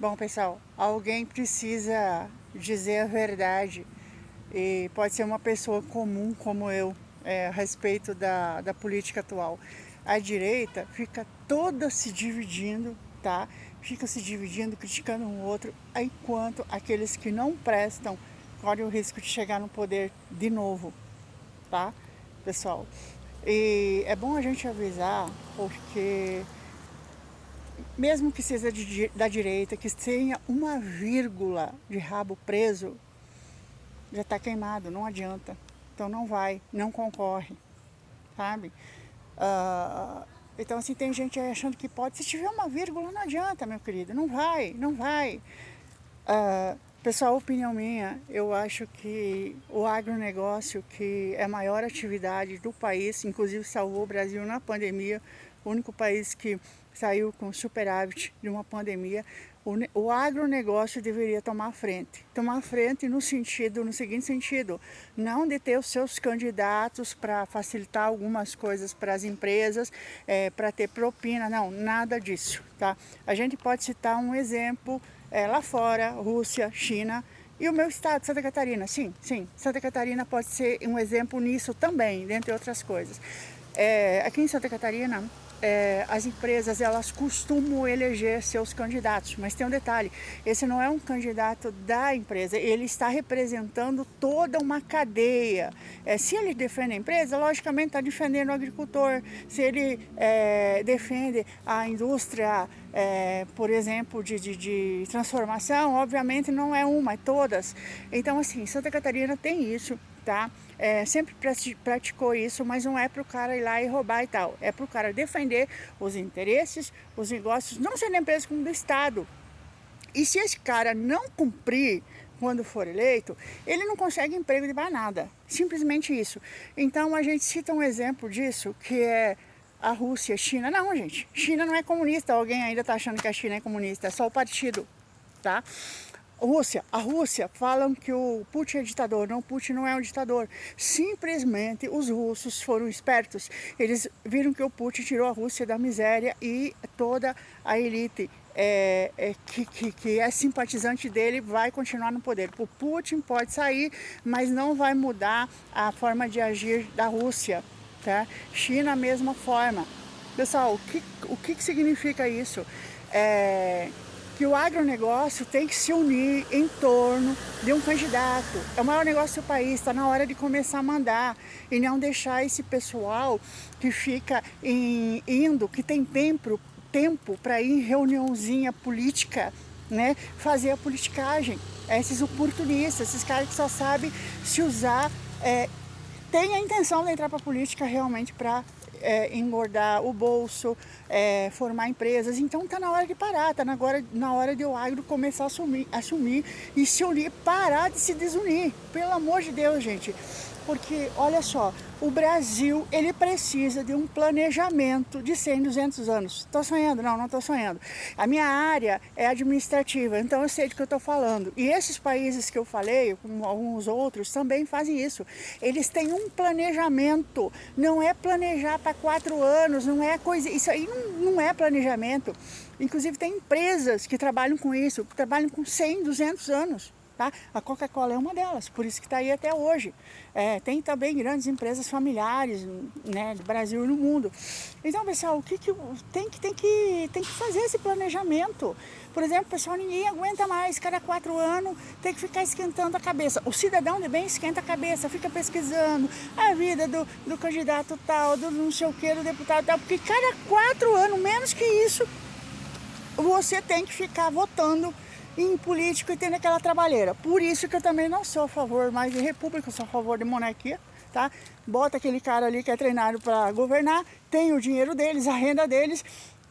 Bom, pessoal, alguém precisa dizer a verdade e pode ser uma pessoa comum como eu, a respeito da política atual. A direita fica toda se dividindo, tá? Fica se dividindo, criticando um outro, enquanto aqueles que não prestam correm o risco de chegar no poder de novo, tá, pessoal? E é bom a gente avisar, porque mesmo que seja da direita, que tenha uma vírgula de rabo preso, já está queimado, não adianta. Então não vai, não concorre, sabe? Então assim, tem gente aí achando que pode. Se tiver uma vírgula, não adianta, meu querido, não vai, não vai. Pessoal, opinião minha, eu acho que o agronegócio, que é a maior atividade do país, inclusive salvou o Brasil na pandemia, o único país que saiu com superávit de uma pandemia, o agronegócio deveria tomar frente. Tomar frente no seguinte sentido, não de ter os seus candidatos para facilitar algumas coisas para as empresas, para ter propina, não, nada disso, tá? A gente pode citar um exemplo lá fora, Rússia, China e o meu estado, Santa Catarina. Sim, Santa Catarina pode ser um exemplo nisso também, dentre outras coisas. Aqui em Santa Catarina, as empresas elas costumam eleger seus candidatos, mas tem um detalhe, esse não é um candidato da empresa, ele está representando toda uma cadeia. Se ele defende a empresa, logicamente está defendendo o agricultor. Se ele defende a indústria, por exemplo, de transformação, obviamente não é uma, é todas. Então assim, Santa Catarina tem isso, tá? Sempre praticou isso, mas não é para o cara ir lá e roubar e tal. É para o cara defender os interesses, os negócios, não só da empresa como do Estado. E se esse cara não cumprir quando for eleito, ele não consegue emprego de mais nada. Simplesmente isso. Então a gente cita um exemplo disso, que é a Rússia, a China. Não, gente, China não é comunista. Alguém ainda está achando que a China é comunista, é só o partido, tá? A Rússia falam que o Putin é ditador. Não, Putin não é um ditador. Simplesmente os russos foram espertos. Eles viram que o Putin tirou a Rússia da miséria e toda a elite que é simpatizante dele vai continuar no poder. O Putin pode sair, mas não vai mudar a forma de agir da Rússia, tá? China, a mesma forma. Pessoal, o que significa isso? Que o agronegócio tem que se unir em torno de um candidato. É o maior negócio do país, está na hora de começar a mandar e não deixar esse pessoal que fica indo, que tem tempo para ir em reuniãozinha política, né, fazer a politicagem. Esses oportunistas, esses caras que só sabem se usar, tem a intenção de entrar para a política realmente para engordar o bolso, formar empresas. Então está na hora de parar, está na hora de o agro começar a assumir e se unir, parar de se desunir. Pelo amor de Deus, gente. Porque, olha só, o Brasil, ele precisa de um planejamento de 100, 200 anos. Estou sonhando? Não, não estou sonhando. A minha área é administrativa, então eu sei do que eu estou falando. E esses países que eu falei, como alguns outros, também fazem isso. Eles têm um planejamento, não é planejar para 4 anos, não é coisa... Isso aí não é planejamento. Inclusive tem empresas que trabalham com isso, que trabalham com 100, 200 anos. Tá? A Coca-Cola é uma delas, por isso que está aí até hoje. Tem também grandes empresas familiares, né, do Brasil e no mundo. Então, pessoal, tem que fazer esse planejamento. Por exemplo, pessoal, ninguém aguenta mais, cada 4 anos tem que ficar esquentando a cabeça. O cidadão de bem esquenta a cabeça, fica pesquisando a vida do candidato tal, do não sei o que, do deputado tal, porque cada 4 anos, menos que isso, você tem que ficar votando em político e tendo aquela trabalheira. Por isso que eu também não sou a favor mais de república, eu sou a favor de monarquia, tá? Bota aquele cara ali que é treinado para governar, tem o dinheiro deles, a renda deles,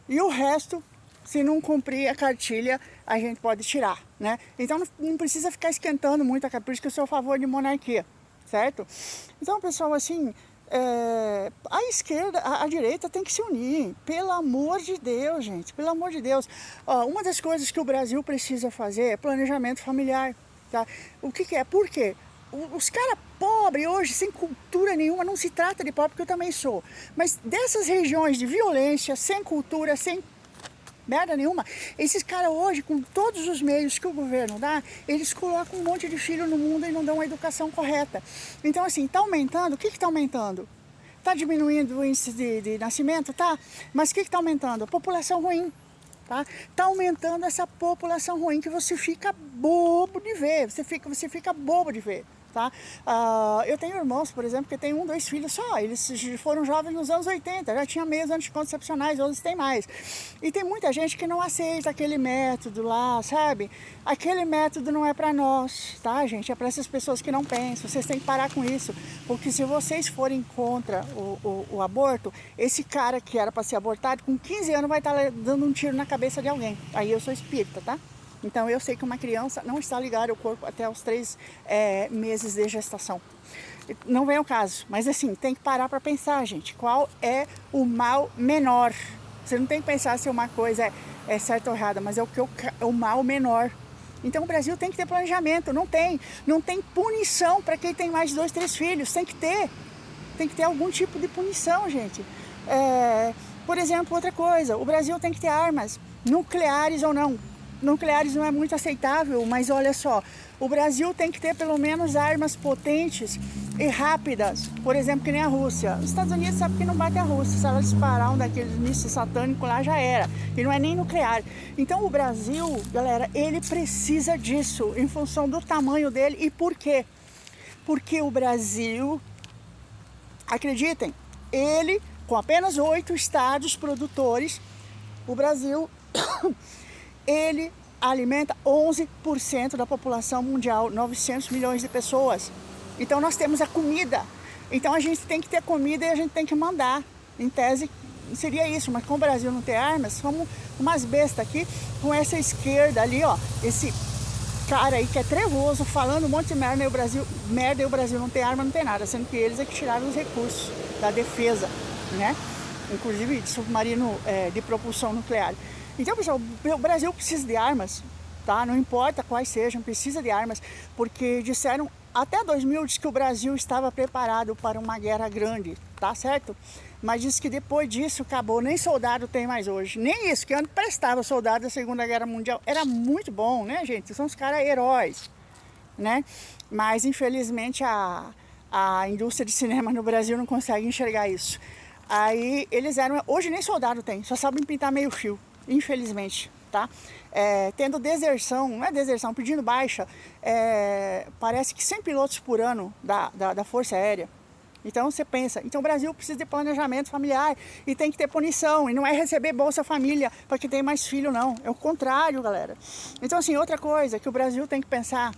e o resto, se não cumprir a cartilha, a gente pode tirar, né? Então não precisa ficar esquentando muito a cabeça, por isso que eu sou a favor de monarquia, certo? Então, pessoal, assim, a esquerda, a direita tem que se unir, pelo amor de Deus, gente, pelo amor de Deus. Uma das coisas que o Brasil precisa fazer é planejamento familiar, tá? O que é? Por quê? Os caras pobres hoje, sem cultura nenhuma, não se trata de pobre, porque eu também sou, mas dessas regiões de violência, sem cultura, sem merda nenhuma. Esses caras hoje, com todos os meios que o governo dá, eles colocam um monte de filho no mundo e não dão a educação correta. Então assim, tá aumentando, o que tá aumentando? Tá diminuindo o índice de nascimento? Tá, mas o que tá aumentando? A população ruim. Tá aumentando essa população ruim que você fica bobo de ver, você fica bobo de ver. Eu tenho irmãos, por exemplo, que tem 1, 2 filhos só, eles foram jovens nos anos 80, já tinha meios anticoncepcionais, outros têm mais. E tem muita gente que não aceita aquele método lá, sabe? Aquele método não é para nós, tá, gente? É para essas pessoas que não pensam, vocês têm que parar com isso, porque se vocês forem contra o aborto, esse cara que era para ser abortado, com 15 anos vai estar dando um tiro na cabeça de alguém. Aí eu sou espírita, tá? Então eu sei que uma criança não está ligada ao corpo até os 3 meses de gestação. Não vem ao caso, mas assim, tem que parar para pensar, gente, qual é o mal menor. Você não tem que pensar se uma coisa é certa ou errada, mas é o mal menor. Então o Brasil tem que ter planejamento, não tem punição para quem tem mais de 2, 3 filhos, tem que ter algum tipo de punição, gente. Por exemplo, outra coisa, o Brasil tem que ter armas, nucleares ou não. Nucleares não é muito aceitável, mas olha só, o Brasil tem que ter pelo menos armas potentes e rápidas, por exemplo, que nem a Rússia. Os Estados Unidos sabem que não bate a Rússia, se ela disparar um daqueles mísseis satânicos lá já era, e não é nem nuclear. Então o Brasil, galera, ele precisa disso, em função do tamanho dele. E por quê? Porque o Brasil, acreditem, ele, com apenas 8 estados produtores, o Brasil... ele alimenta 11% da população mundial, 900 milhões de pessoas. Então nós temos a comida. Então a gente tem que ter comida e a gente tem que mandar. Em tese seria isso, mas como o Brasil não tem armas, somos umas bestas aqui, com essa esquerda ali, ó, esse cara aí que é trevoso, falando um monte de merda, e o Brasil não tem arma, não tem nada, sendo que eles é que tiraram os recursos da defesa, né? Inclusive de submarino de propulsão nuclear. Então, pessoal, o Brasil precisa de armas, tá? Não importa quais sejam, precisa de armas, porque disseram, até 2000, diz que o Brasil estava preparado para uma guerra grande, tá certo? Mas diz que depois disso acabou, nem soldado tem mais hoje, nem isso, que antes prestava soldado da Segunda Guerra Mundial, era muito bom, né, gente? São os caras heróis, né? Mas, infelizmente, a indústria de cinema no Brasil não consegue enxergar isso. Aí, hoje nem soldado tem, só sabem pintar meio fio. Infelizmente, tá? Tendo deserção, não é deserção, pedindo baixa, parece que 100 pilotos por ano da Força Aérea. Então você pensa, então o Brasil precisa de planejamento familiar e tem que ter punição, e não é receber Bolsa Família para quem tem mais filho, não. É o contrário, galera. Então assim, outra coisa que o Brasil tem que pensar,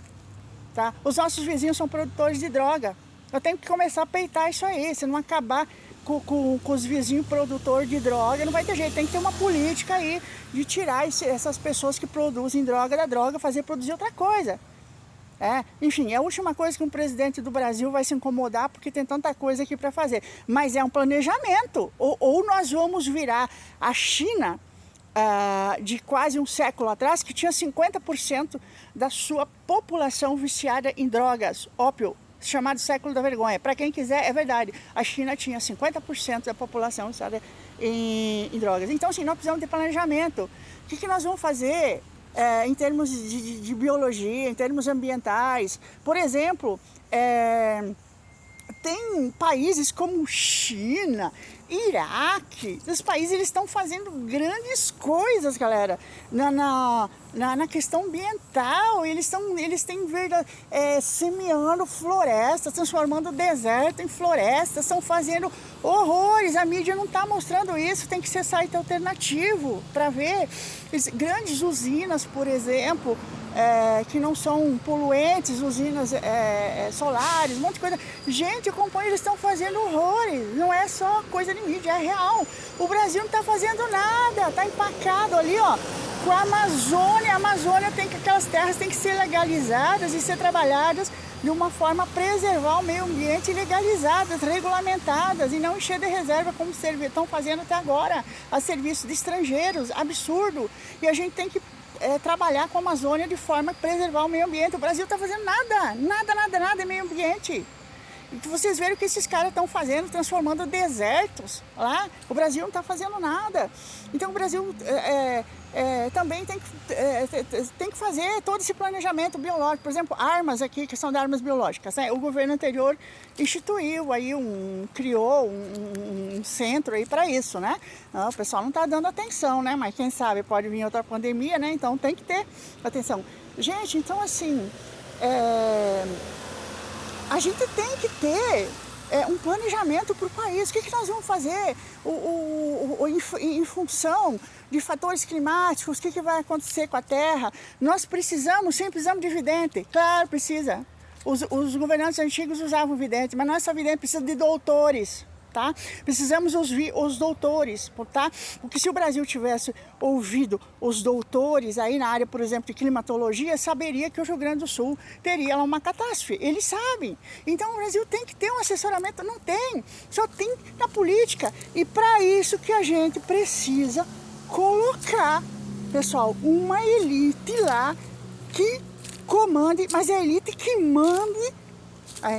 tá? Os nossos vizinhos são produtores de droga. Eu tenho que começar a peitar isso aí, se não acabar com os vizinhos produtores de droga, não vai ter jeito, tem que ter uma política aí de tirar essas pessoas que produzem droga da droga, fazer produzir outra coisa. Enfim, é a última coisa que um presidente do Brasil vai se incomodar, porque tem tanta coisa aqui para fazer, mas é um planejamento, ou nós vamos virar a China de quase um século atrás, que tinha 50% da sua população viciada em drogas, ópio, chamado século da vergonha. Para quem quiser, é verdade. A China tinha 50% da população, sabe, em drogas. Então, assim, nós precisamos de planejamento. O que nós vamos fazer em termos de biologia, em termos ambientais? Por exemplo, tem países como China, Iraque, os países eles estão fazendo grandes coisas, galera, na questão ambiental. Eles têm semeando florestas, transformando o deserto em florestas, estão fazendo horrores. A mídia não está mostrando isso, tem que ser site alternativo para ver. Grandes usinas, por exemplo, que não são poluentes, usinas solares, um monte de coisa. Gente, companheiros, eles estão fazendo horrores, não é só coisa de mídia, é real. O Brasil não está fazendo nada, está empacado ali, ó, com a Amazônia. A Amazônia aquelas terras têm que ser legalizadas e ser trabalhadas de uma forma a preservar o meio ambiente, legalizadas, regulamentadas, e não encher de reserva como estão fazendo até agora, a serviço de estrangeiros, absurdo. E a gente tem que trabalhar com a Amazônia de forma a preservar o meio ambiente. O Brasil está fazendo nada em meio ambiente. E que vocês veem o que esses caras estão fazendo, transformando desertos lá. O Brasil não está fazendo nada. Então o Brasil também tem que fazer todo esse planejamento biológico. Por exemplo, armas aqui, questão de armas biológicas, né? O governo anterior instituiu aí, criou um centro aí para isso, né? O pessoal não está dando atenção, né? Mas quem sabe pode vir outra pandemia, né? Então tem que ter atenção. Gente, então assim, a gente tem que ter um planejamento para o país. O que nós vamos fazer em função de fatores climáticos? O que vai acontecer com a Terra? Nós precisamos de vidente. Claro, precisa. Os governantes antigos usavam vidente, mas não é só vidente, precisa de doutores. Tá? Precisamos os doutores, tá? Porque se o Brasil tivesse ouvido os doutores aí na área, por exemplo, de climatologia, saberia que o Rio Grande do Sul teria lá uma catástrofe. Eles sabem. Então o Brasil tem que ter um assessoramento. Não tem. Só tem na política. E para isso que a gente precisa colocar, pessoal, uma elite lá que comande, mas é a elite que mande.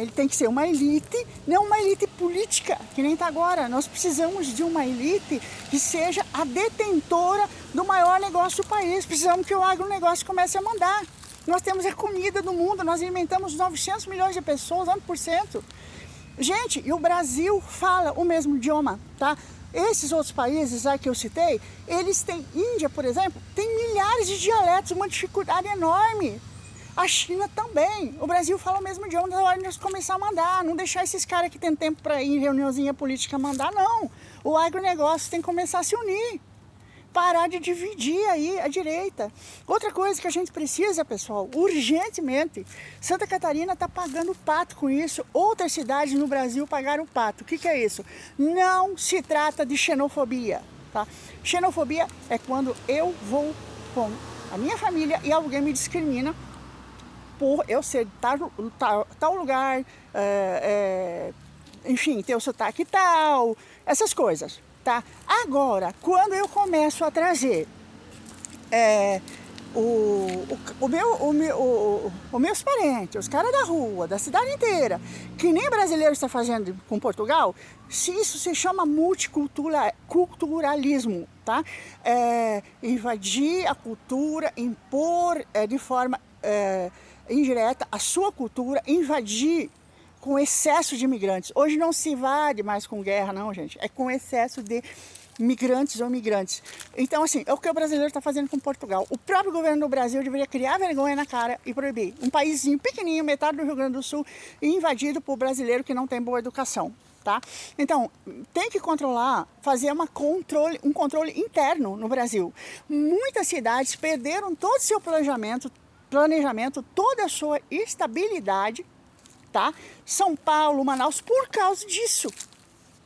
Ele tem que ser uma elite, não uma elite política, que nem está agora. Nós precisamos de uma elite que seja a detentora do maior negócio do país. Precisamos que o agronegócio comece a mandar. Nós temos a comida do mundo, nós alimentamos 900 milhões de pessoas, 1%. Gente, e o Brasil fala o mesmo idioma, tá? Esses outros países aí que eu citei, eles têm, Índia, por exemplo, tem milhares de dialetos, uma dificuldade enorme. A China também. O Brasil fala o mesmo idioma, na hora de nós começar a mandar. Não deixar esses caras que tem tempo para ir em reuniãozinha política mandar, não. O agronegócio tem que começar a se unir. Parar de dividir aí a direita. Outra coisa que a gente precisa, pessoal, urgentemente, Santa Catarina está pagando pato com isso. Outras cidades no Brasil pagaram pato. O que é isso? Não se trata de xenofobia, tá? Xenofobia é quando eu vou com a minha família e alguém me discrimina por eu ser de tal lugar, enfim, ter o sotaque tal, essas coisas, tá? Agora, quando eu começo a trazer os meus parentes, os caras da rua, da cidade inteira, que nem brasileiro está fazendo com Portugal, isso se chama multiculturalismo, tá? Invadir a cultura, impor de forma indireta a sua cultura, invadir com excesso de imigrantes. Hoje não se invade mais com guerra, não, gente. É com excesso de migrantes ou migrantes. Então, assim, é o que o brasileiro está fazendo com Portugal. O próprio governo do Brasil deveria criar vergonha na cara e proibir. Um paísinho pequenininho, metade do Rio Grande do Sul, invadido por brasileiro que não tem boa educação. Tá? Então, tem que controlar, fazer um controle interno no Brasil. Muitas cidades perderam todo o seu planejamento, toda a sua estabilidade, tá? São Paulo, Manaus, por causa disso,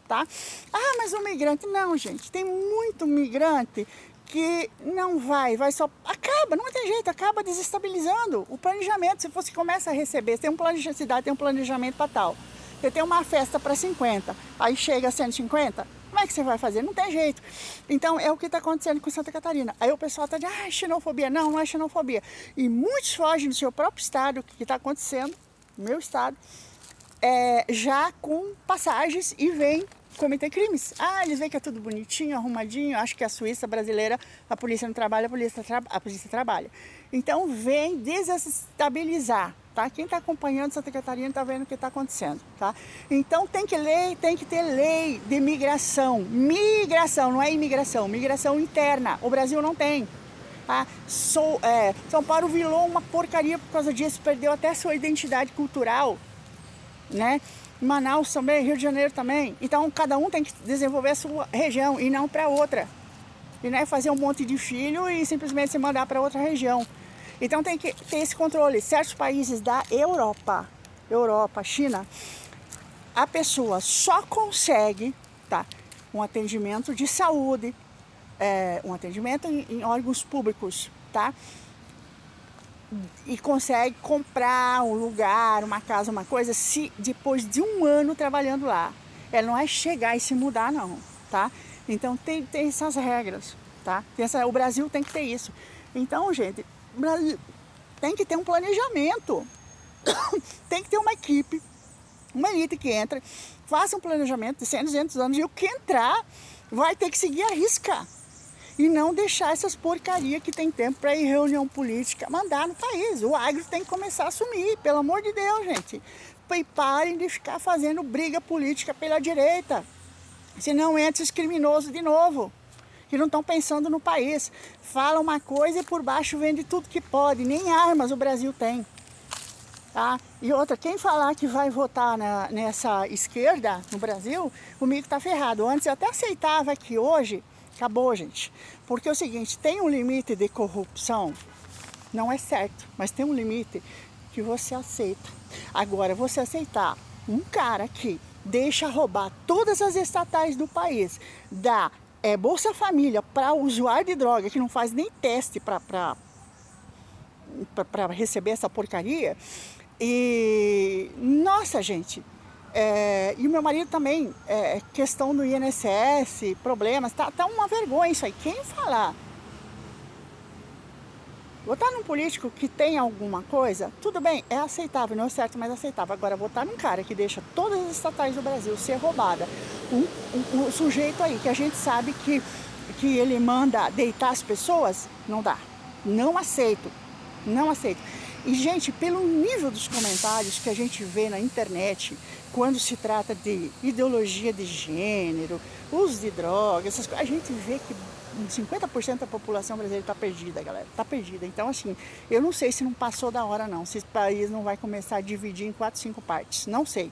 tá? Ah, mas o migrante, não, gente, tem muito migrante que não vai só, acaba, não tem jeito, acaba desestabilizando o planejamento. Se você começa a receber, tem um planejamento, cidade tem um planejamento para tal, você tem uma festa para 50, aí chega a 150, como é que você vai fazer? Não tem jeito. Então, é o que está acontecendo com Santa Catarina. Aí o pessoal está dizendo, xenofobia. Não, não é xenofobia. E muitos fogem do seu próprio estado, o que está acontecendo, no meu estado, já com passagens e vêm cometer crimes. Eles veem que é tudo bonitinho, arrumadinho. Acho que a Suíça brasileira, a polícia não trabalha, a polícia trabalha. Então, vem desestabilizar. Tá? Quem está acompanhando Santa Catarina está vendo o que está acontecendo. Tá? Então tem que ter lei de migração. Migração, não é imigração, migração interna. O Brasil não tem. Tá? São Paulo virou uma porcaria por causa disso, perdeu até a sua identidade cultural. Né? Manaus também, Rio de Janeiro também. Então cada um tem que desenvolver a sua região e não para outra. E não é fazer um monte de filho e simplesmente se mandar para outra região. Então tem que ter esse controle. Certos países da Europa, China, a pessoa só consegue, tá, um atendimento de saúde, um atendimento em órgãos públicos, tá? E consegue comprar um lugar, uma casa, uma coisa, se depois de um ano trabalhando lá. Ela não é chegar e se mudar, não, tá? Então tem essas regras, tá? O Brasil tem que ter isso. Então, gente, o Brasil tem que ter um planejamento. Tem que ter uma equipe Uma elite que entra, faça um planejamento de 100, 200 anos e o que entrar vai ter que seguir a risca. E não deixar essas porcarias que tem tempo para ir em reunião política mandar no país. O agro tem que começar a assumir, pelo amor de Deus, gente. E parem de ficar fazendo briga política pela direita. Senão entra os criminosos de novo, que não estão pensando no país. Falam uma coisa e por baixo vende tudo que pode. Nem armas o Brasil tem. Tá? E outra, quem falar que vai votar nessa esquerda no Brasil, comigo tá ferrado. Antes eu até aceitava que hoje, acabou, gente. Porque é o seguinte, tem um limite de corrupção, não é certo, mas tem um limite que você aceita. Agora, você aceitar um cara que deixa roubar todas as estatais do país, dá Bolsa Família para usuário de droga, que não faz nem teste para receber essa porcaria. E, nossa, gente, e o meu marido também, questão do INSS, problemas, tá uma vergonha isso aí. Quem falar, votar num político que tem alguma coisa, tudo bem, é aceitável, não é certo, mas aceitável. Agora, votar num cara que deixa todas as estatais do Brasil ser roubada, um sujeito aí que a gente sabe que ele manda deitar as pessoas, não dá. Não aceito, não aceito. E, gente, pelo nível dos comentários que a gente vê na internet, quando se trata de ideologia de gênero, uso de drogas, essas coisas, a gente vê que 50% da população brasileira está perdida, galera. Está perdida. Então, assim, eu não sei se não passou da hora, não. Se esse país não vai começar a dividir em 4, 5 partes. Não sei.